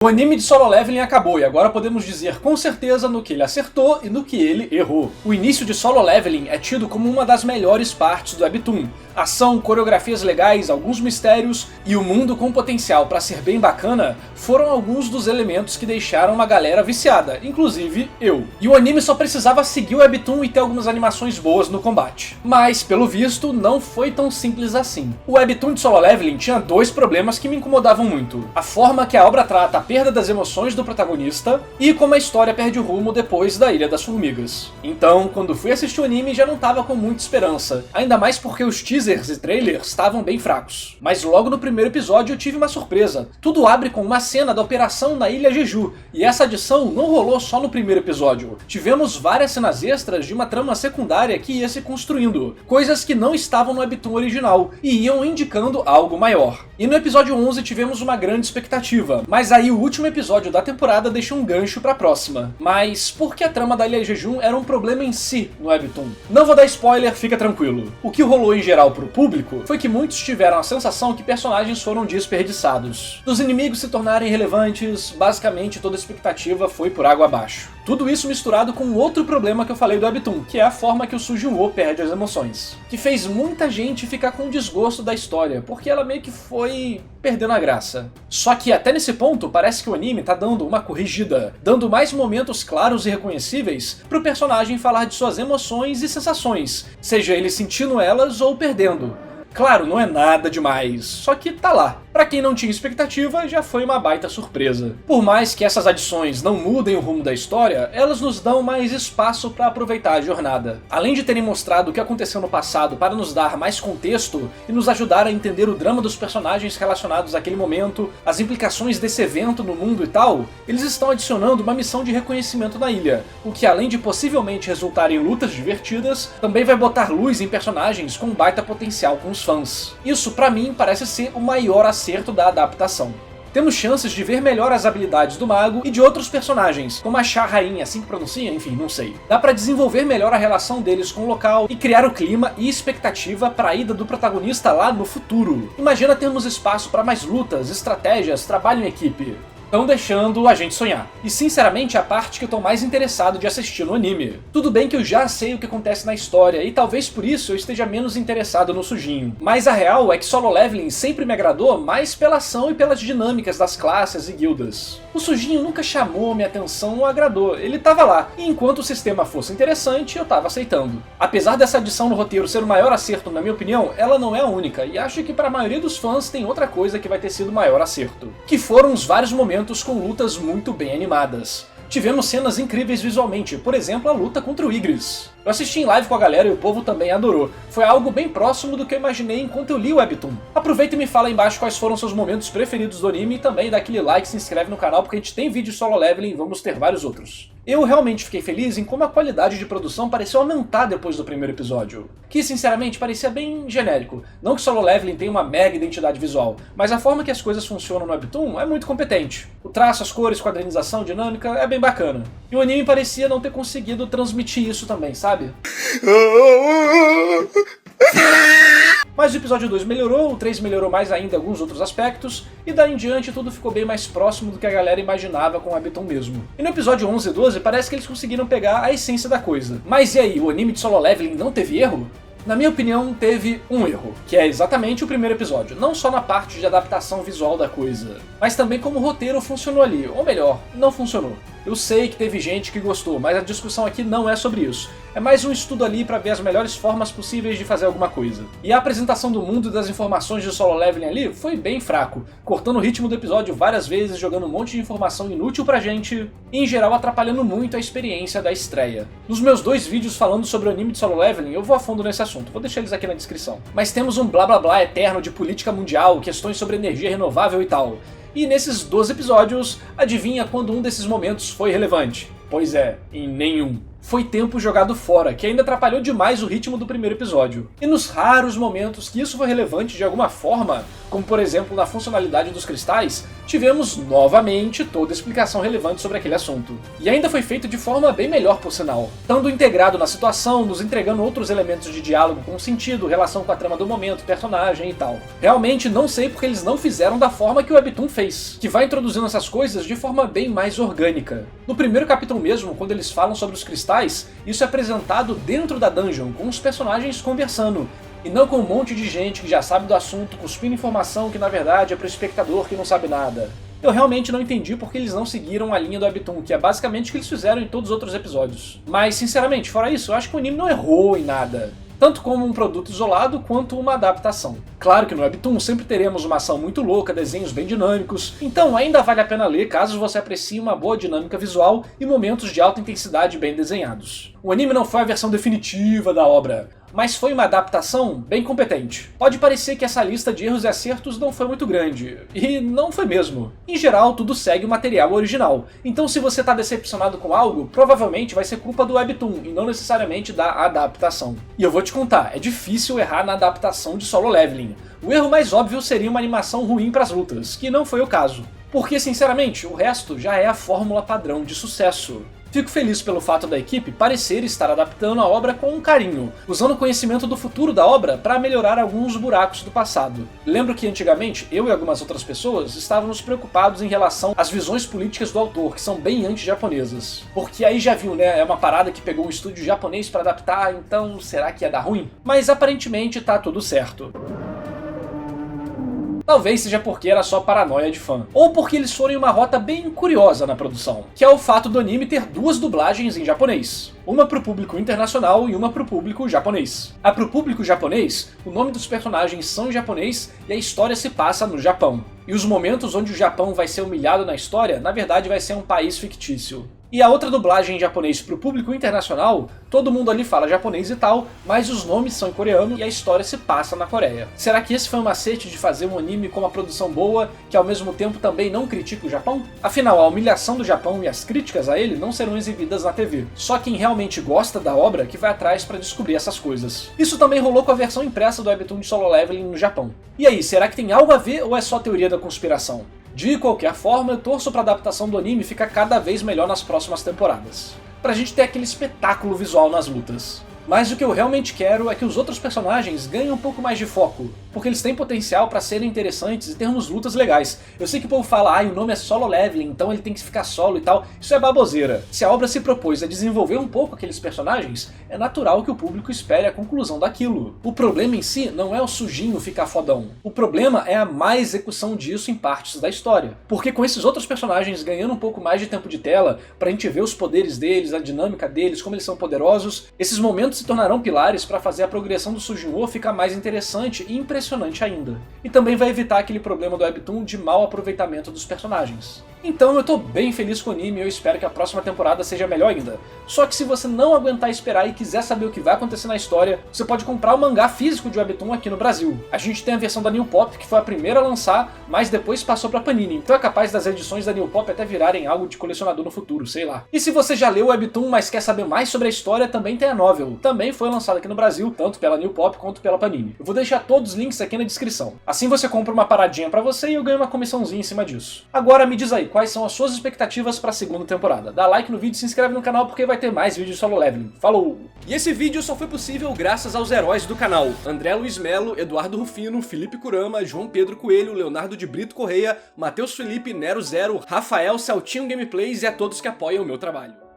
O anime de Solo Leveling acabou e agora podemos dizer com certeza no que ele acertou e no que ele errou. O início de Solo Leveling é tido como uma das melhores partes do Webtoon. Ação, coreografias legais, alguns mistérios e o mundo com potencial para ser bem bacana foram alguns dos elementos que deixaram uma galera viciada, inclusive eu. E o anime só precisava seguir o Webtoon e ter algumas animações boas no combate. Mas, pelo visto, não foi tão simples assim. O Webtoon de Solo Leveling tinha dois problemas que me incomodavam muito. A forma que a obra trata a perda das emoções do protagonista e como a história perde o rumo depois da Ilha das Formigas. Então, quando fui assistir o anime, já não tava com muita esperança, ainda mais porque os teasers e trailers estavam bem fracos. Mas logo no primeiro episódio eu tive uma surpresa. Tudo abre com uma cena da operação na Ilha Jeju, e essa adição não rolou só no primeiro episódio. Tivemos várias cenas extras de uma trama secundária que ia se construindo, coisas que não estavam no Webtoon original e iam indicando algo maior. E no episódio 11 tivemos uma grande expectativa, mas aí o último episódio da temporada deixou um gancho pra próxima. Mas por que a trama da Ilha Jeju era um problema em si no Webtoon? Não vou dar spoiler, fica tranquilo. O que rolou em geral pro público foi que muitos tiveram a sensação que personagens foram desperdiçados. Dos inimigos se tornarem relevantes, basicamente toda a expectativa foi por água abaixo. Tudo isso misturado com outro problema que eu falei do Webtoon, que é a forma que o Sujin-Woo perde as emoções. Que fez muita gente ficar com desgosto da história, porque ela meio que foi perdendo a graça. Só que até nesse ponto, parece que o anime tá dando uma corrigida, dando mais momentos claros e reconhecíveis pro personagem falar de suas emoções e sensações, seja ele sentindo elas ou perdendo. Claro, não é nada demais, só que tá lá. Pra quem não tinha expectativa, já foi uma baita surpresa. Por mais que essas adições não mudem o rumo da história, elas nos dão mais espaço pra aproveitar a jornada. Além de terem mostrado o que aconteceu no passado para nos dar mais contexto e nos ajudar a entender o drama dos personagens relacionados àquele momento, as implicações desse evento no mundo e tal, eles estão adicionando uma missão de reconhecimento na ilha, o que além de possivelmente resultar em lutas divertidas, também vai botar luz em personagens com baita potencial com os fãs. Isso pra mim parece ser o maior acerto da adaptação. Temos chances de ver melhor as habilidades do mago e de outros personagens, como a Chá Rainha, assim que pronuncia, enfim, não sei. Dá pra desenvolver melhor a relação deles com o local e criar o clima e expectativa para a ida do protagonista lá no futuro. Imagina termos espaço para mais lutas, estratégias, trabalho em equipe. Estão deixando a gente sonhar. E sinceramente é a parte que eu tô mais interessado de assistir no anime. Tudo bem que eu já sei o que acontece na história, e talvez por isso eu esteja menos interessado no Sujin. Mas a real é que Solo Leveling sempre me agradou mais pela ação e pelas dinâmicas das classes e guildas. O Sujin nunca chamou minha atenção ou agradou, ele tava lá, e enquanto o sistema fosse interessante, eu tava aceitando. Apesar dessa adição no roteiro ser o maior acerto na minha opinião, ela não é a única, e acho que para a maioria dos fãs tem outra coisa que vai ter sido o maior acerto. Que foram os vários momentos com lutas muito bem animadas. Tivemos cenas incríveis visualmente, por exemplo a luta contra o Igris. Eu assisti em live com a galera e o povo também adorou. Foi algo bem próximo do que eu imaginei enquanto eu li o Webtoon. Aproveita e me fala aí embaixo quais foram seus momentos preferidos do anime e também dá aquele like, se inscreve no canal porque a gente tem vídeo Solo Leveling e vamos ter vários outros. Eu realmente fiquei feliz em como a qualidade de produção pareceu aumentar depois do primeiro episódio, que sinceramente parecia bem genérico. Não que Solo Leveling tenha uma mega identidade visual, mas a forma que as coisas funcionam no Webtoon é muito competente. O traço, as cores, quadrinização, dinâmica é bem bacana. E o anime parecia não ter conseguido transmitir isso também, sabe? Mas o episódio 2 melhorou, o 3 melhorou mais ainda em alguns outros aspectos, e daí em diante tudo ficou bem mais próximo do que a galera imaginava com o Webtoon mesmo. E no episódio 11 e 12 parece que eles conseguiram pegar a essência da coisa. Mas e aí, o anime de Solo Leveling não teve erro? Na minha opinião, teve um erro, que é exatamente o primeiro episódio, não só na parte de adaptação visual da coisa, mas também como o roteiro funcionou ali, ou melhor, não funcionou. Eu sei que teve gente que gostou, mas a discussão aqui não é sobre isso. É mais um estudo ali para ver as melhores formas possíveis de fazer alguma coisa. E a apresentação do mundo e das informações de Solo Leveling ali foi bem fraco, cortando o ritmo do episódio várias vezes, jogando um monte de informação inútil pra gente, e em geral atrapalhando muito a experiência da estreia. Nos meus 2 vídeos falando sobre o anime de Solo Leveling, eu vou a fundo nesse assunto, vou deixar eles aqui na descrição. Mas temos um blá blá blá eterno de política mundial, questões sobre energia renovável e tal. E nesses 12 episódios, adivinha quando um desses momentos foi relevante? Pois é, em nenhum. foi tempo jogado fora, que ainda atrapalhou demais o ritmo do primeiro episódio. E nos raros momentos que isso foi relevante de alguma forma, como por exemplo na funcionalidade dos cristais, tivemos novamente toda a explicação relevante sobre aquele assunto. E ainda foi feito de forma bem melhor, por sinal. Estando integrado na situação, nos entregando outros elementos de diálogo com sentido, relação com a trama do momento, personagem e tal. Realmente não sei porque eles não fizeram da forma que o Webtoon fez, que vai introduzindo essas coisas de forma bem mais orgânica. No primeiro capítulo mesmo, quando eles falam sobre os cristais, isso é apresentado dentro da dungeon, com os personagens conversando, e não com um monte de gente que já sabe do assunto, cuspindo informação que na verdade é pro espectador que não sabe nada. Eu realmente não entendi porque eles não seguiram a linha do Webtoon, que é basicamente o que eles fizeram em todos os outros episódios. Mas, sinceramente, fora isso, eu acho que o anime não errou em nada. Tanto como um produto isolado, quanto uma adaptação. Claro que no Webtoon sempre teremos uma ação muito louca, desenhos bem dinâmicos, então ainda vale a pena ler caso você aprecie uma boa dinâmica visual e momentos de alta intensidade bem desenhados. O anime não foi a versão definitiva da obra, mas foi uma adaptação bem competente. Pode parecer que essa lista de erros e acertos não foi muito grande, e não foi mesmo. Em geral, tudo segue o material original, então se você tá decepcionado com algo, provavelmente vai ser culpa do Webtoon, e não necessariamente da adaptação. E eu vou te contar, é difícil errar na adaptação de Solo Leveling. O erro mais óbvio seria uma animação ruim pras lutas, que não foi o caso. Porque, sinceramente, o resto já é a fórmula padrão de sucesso. Fico feliz pelo fato da equipe parecer estar adaptando a obra com um carinho, usando o conhecimento do futuro da obra para melhorar alguns buracos do passado. Lembro que antigamente, eu e algumas outras pessoas estávamos preocupados em relação às visões políticas do autor, que são bem anti-japonesas. Porque aí já viu, né, é uma parada que pegou um estúdio japonês para adaptar, então será que ia dar ruim? Mas aparentemente tá tudo certo. Talvez seja porque era só paranoia de fã, ou porque eles foram em uma rota bem curiosa na produção, que é o fato do anime ter duas dublagens em japonês. Uma pro público internacional e uma pro público japonês. A pro público japonês, o nome dos personagens são em japonês e a história se passa no Japão. E os momentos onde o Japão vai ser humilhado na história, na verdade vai ser um país fictício. E a outra dublagem em japonês pro público internacional, todo mundo ali fala japonês e tal, mas os nomes são em coreano e a história se passa na Coreia. Será que esse foi um macete de fazer um anime com uma produção boa, que ao mesmo tempo também não critica o Japão? Afinal, a humilhação do Japão e as críticas a ele não serão exibidas na TV. Só quem realmente gosta da obra que vai atrás pra descobrir essas coisas. Isso também rolou com a versão impressa do Webtoon de Solo Leveling no Japão. E aí, será que tem algo a ver ou é só teoria da conspiração? De qualquer forma, eu torço pra adaptação do anime ficar cada vez melhor nas próximas temporadas, pra gente ter aquele espetáculo visual nas lutas. Mas o que eu realmente quero é que os outros personagens ganhem um pouco mais de foco, porque eles têm potencial pra serem interessantes e termos lutas legais. Eu sei que o povo fala, o nome é Solo Leveling, então ele tem que ficar solo e tal. Isso é baboseira. Se a obra se propôs a desenvolver um pouco aqueles personagens, é natural que o público espere a conclusão daquilo. O problema em si não é o sujinho ficar fodão. O problema é a má execução disso em partes da história. Porque com esses outros personagens ganhando um pouco mais de tempo de tela, pra gente ver os poderes deles, a dinâmica deles, como eles são poderosos, esses momentos se tornarão pilares para fazer a progressão do Sujinho ficar mais interessante e impressionante ainda. E também vai evitar aquele problema do Webtoon de mau aproveitamento dos personagens. Então eu tô bem feliz com o anime e eu espero que a próxima temporada seja melhor ainda. Só que se você não aguentar esperar e quiser saber o que vai acontecer na história, você pode comprar o mangá físico de Webtoon aqui no Brasil. A gente tem a versão da New Pop, que foi a primeira a lançar, mas depois passou pra Panini, então é capaz das edições da New Pop até virarem algo de colecionador no futuro, sei lá. E se você já leu o Webtoon, mas quer saber mais sobre a história, também tem a novel. Também foi lançada aqui no Brasil, tanto pela New Pop quanto pela Panini. Eu vou deixar todos os links aqui na descrição. Assim você compra uma paradinha pra você e eu ganho uma comissãozinha em cima disso. Agora me diz aí, quais são as suas expectativas pra segunda temporada? Dá like no vídeo e se inscreve no canal porque vai ter mais vídeos de Solo Leveling. Falou! E esse vídeo só foi possível graças aos heróis do canal: André Luiz Melo, Eduardo Rufino, Felipe Kurama, João Pedro Coelho, Leonardo de Brito Correia, Matheus Felipe, Nero Zero, Rafael, Celtinho Gameplays e a todos que apoiam o meu trabalho.